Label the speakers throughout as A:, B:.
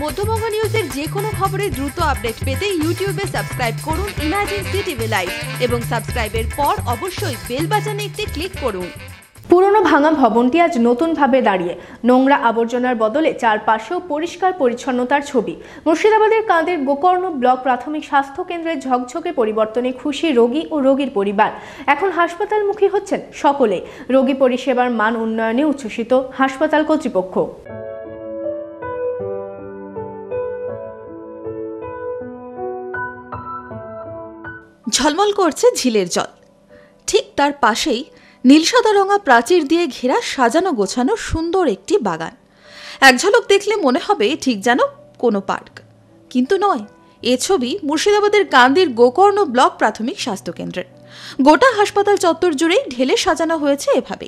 A: মধ্যবঙ্গ নিউজের যে কোনো খবরের দ্রুত আপডেট পেতে ইউটিউবে সাবস্ক্রাইব করুন ইমার্জেন্সি টিভি লাইভ এবং সাবস্ক্রাইবের পর অবশ্যই বেল বাটনে একটি ক্লিক করুন।
B: পুরনো ভাঙা ভবনটি আজ নতুনভাবে দাঁড়িয়ে, নোংরা আবর্জনার বদলে চারপাশেও পরিষ্কার পরিচ্ছন্নতার ছবি। মুর্শিদাবাদের কাঁদের গোকর্ণ ব্লক প্রাথমিক স্বাস্থ্য কেন্দ্রের ঝকঝকে পরিবর্তনে খুশি রোগী ও রোগীর পরিবার। এখন হাসপাতালমুখী হচ্ছেন সকলে। রোগী পরিষেবার মান উন্নয়নে উচ্ছ্বসিত হাসপাতাল কর্তৃপক্ষ।
A: ঝলমল করছে ঝিলের জল, ঠিক তার পাশেই নীল সাদা রঙা প্রাচীর দিয়ে ঘেরা সাজানো গোছানো সুন্দর একটি বাগান। এক ঝলক দেখলে মনে হবে ঠিক যেন কোনো পার্ক, কিন্তু নয়। এ ছবি মুর্শিদাবাদের কান্দির গোকর্ণ ব্লক প্রাথমিক স্বাস্থ্য কেন্দ্রের। গোটা হাসপাতাল চত্বর জুড়েই ঢেলে সাজানো হয়েছে এভাবে।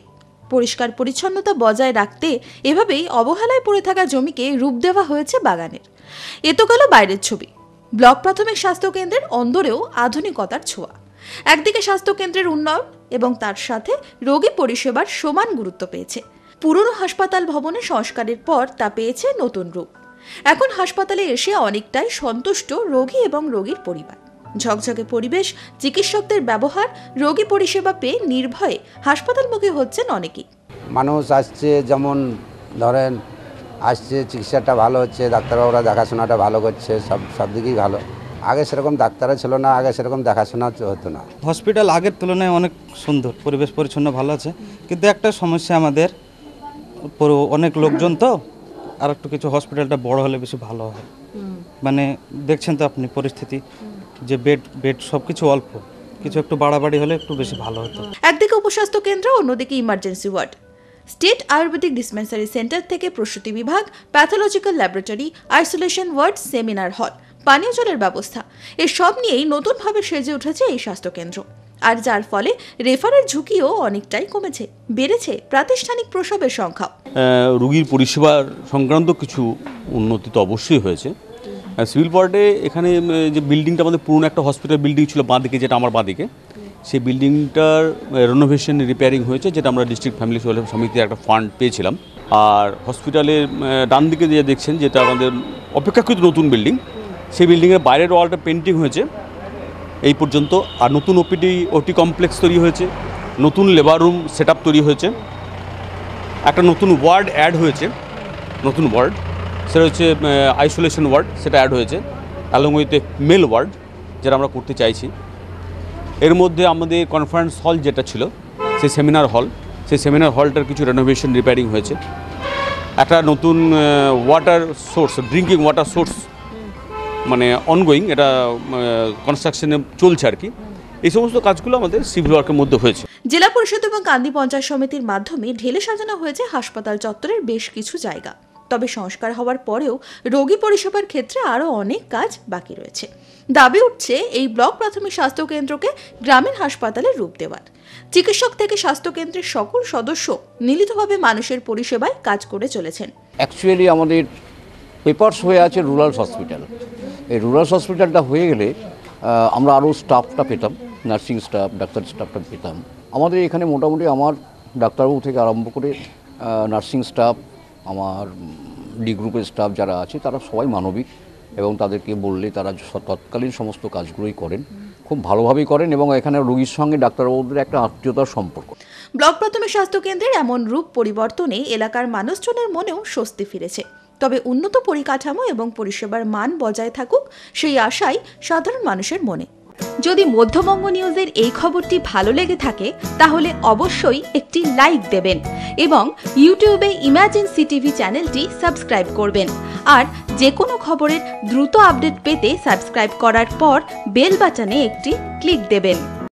A: পরিষ্কার পরিচ্ছন্নতা বজায় রাখতে এভাবেই অবহেলায় পড়ে থাকা জমিকে রূপ দেওয়া হয়েছে বাগানের। এ তো গেল বাইরের ছবি। ব্লক প্রাথমিক স্বাস্থ্য কেন্দ্রের অন্দরেও আধুনিকতার ছোঁয়া। একদিকে স্বাস্থ্য কেন্দ্রের উন্নয়ন এবং তার সাথে রোগী পরিষেবার সমান গুরুত্ব পেয়েছে। পুরনো হাসপাতাল ভবনের সংস্কারের পর তা পেয়েছে নতুন রূপ। এখন হাসপাতালে এসে অনেকটাই সন্তুষ্ট রোগী এবং রোগীর পরিবার। ঝকঝকে পরিবেশ, চিকিৎসকদের ব্যবহার, রোগী পরিষেবা পেয়ে নির্ভয়ে হাসপাতালমুখী হচ্ছেন অনেকেই।
C: মানুষ আসছে, যেমন ধরেন আসছে, চিকিৎসাটা ভালো হচ্ছে, ডাক্তারবাবুরা দেখাশোনাটা ভালো করছে, সব দিকেই ভালো। আগে সেরকম ডাক্তারও ছিল না, আগে সেরকম দেখাশোনা হতো না।
D: হসপিটাল আগের তুলনায় অনেক সুন্দর, পরিবেশ পরিচ্ছন্ন ভালো আছে, কিন্তু একটা সমস্যা আমাদের অনেক লোকজন তো, আর একটু কিছু হসপিটালটা বড় হলে বেশি ভালো হয়। মানে দেখছেন তো আপনি পরিস্থিতি, যে বেড সব কিছু অল্প, কিছু একটু বাড়াবাড়ি হলে একটু বেশি ভালো হতো।
A: একদিকে উপস্বাস্থ্য কেন্দ্র, অন্যদিকে emergency ward, state ayurvedic dispensary centre থেকে প্রসূতি বিভাগ, pathological laboratory, isolation ward, seminar hall, পানীয় জলের ব্যবস্থা, এসব নিয়েই নতুনভাবে সেজে উঠেছে এই স্বাস্থ্যকেন্দ্র। আর যার ফলে রেফারের ঝুঁকিও অনেকটাই কমেছে, বেড়েছে প্রাতিষ্ঠানিক প্রসবের সংখ্যা।
E: রোগীর পরিষেবার সংক্রান্ত কিছু উন্নতি তো অবশ্যই হয়েছে। সিভিল ওয়ার্ডে এখানে যে বিল্ডিংটা আমাদের পুরনো একটা হসপিটাল বিল্ডিং ছিল বাঁদিকে, যেটা আমার বাঁদিকে, সেই বিল্ডিংটার রেনোভেশন রিপেয়ারিং হয়েছে, যেটা আমরা ডিস্ট্রিক্ট ফ্যামিলি ওয়েলফেয়ার সমিতির একটা ফান্ড পেয়েছিলাম। আর হসপিটালের ডান দিকে যে দেখছেন, যেটা আমাদের অপেক্ষাকৃত নতুন বিল্ডিং, সেই বিল্ডিংয়ের বাইরের ওয়ালটা পেন্টিং হয়েছে এই পর্যন্ত। আর নতুন ওটি কমপ্লেক্স তৈরি হয়েছে, নতুন লেবার রুম সেট আপ তৈরি হয়েছে, একটা নতুন ওয়ার্ড অ্যাড হয়েছে, নতুন ওয়ার্ড, সেটা হচ্ছে আইসোলেশন ওয়ার্ড, সেটা অ্যাড হয়েছে, along with a male ward, যেটা আমরা করতে চাইছি। এর মধ্যে আমাদের কনফারেন্স হল যেটা ছিল, সেই সেমিনার হলটার কিছু রেনোভেশন রিপেয়ারিং হয়েছে। একটা নতুন water source, drinking water source মানে অনগোয়িং, এটা কনস্ট্রাকশনে চলছে আর কি। এই সমস্ত কাজগুলো আমাদের সিভিল ওয়ার্কের মধ্যে হয়েছে।
A: জেলা পরিষদ এবং কান্দি পঞ্চায়েত সমিতির মাধ্যমে ঢেলে সাজানো হয়েছে হাসপাতাল চত্বরের বেশ কিছু জায়গা। তবে সংস্কার হওয়ার পরেও রোগী পরিষেবার ক্ষেত্রে আরও অনেক কাজ বাকি রয়েছে। দাবি উঠছে এই ব্লক প্রাথমিক স্বাস্থ্য কেন্দ্রকে গ্রামীণ হাসপাতালের রূপ দেওয়ার। চিকিৎসক থেকে স্বাস্থ্য কেন্দ্রের সকল সদস্য মিলিতভাবে মানুষের পরিষেবায় কাজ করে চলেছেন।
F: অ্যাকচুয়ালি আমাদের পেপারস হয়ে আছে রুরাল হসপিটাল। এই রুরাল হসপিটালটা হয়ে গেলে আমরা আরও স্টাফটা পেতাম, নার্সিং স্টাফ, ডাক্তার স্টাফটা পেতাম। আমাদের এখানে মোটামুটি আমার ডাক্তারবাবু থেকে আরম্ভ করে নার্সিং স্টাফ, আমার ডি গ্রুপের স্টাফ যারা আছে, তারা সবাই মানবিক এবং তাদেরকে বললে তারা তৎকালীন সমস্ত কাজগুলোই করেন, খুব ভালোভাবেই করেন এবং এখানে রোগীর সঙ্গে ডাক্তারবাবুদের একটা আত্মীয়তার সম্পর্ক।
A: ব্লক প্রাথমিক স্বাস্থ্য কেন্দ্রের এমন রূপ পরিবর্তনে এলাকার মানুষজনের মনেও স্বস্তি ফিরেছে। তবে উন্নত পরিকাঠামো এবং পরিষেবার মান বজায় থাকুক, সেই আশাই সাধারণ মানুষের মনে। যদি মধ্যবঙ্গ নিউজের এই খবরটি ভালো লেগে থাকে তাহলে অবশ্যই একটি লাইক দেবেন এবং ইউটিউবে ইমার্জেন্সি টিভি চ্যানেলটি সাবস্ক্রাইব করবেন। আর যে কোনো খবরের দ্রুত আপডেট পেতে সাবস্ক্রাইব করার পর বেল বাটনে একটি ক্লিক দেবেন।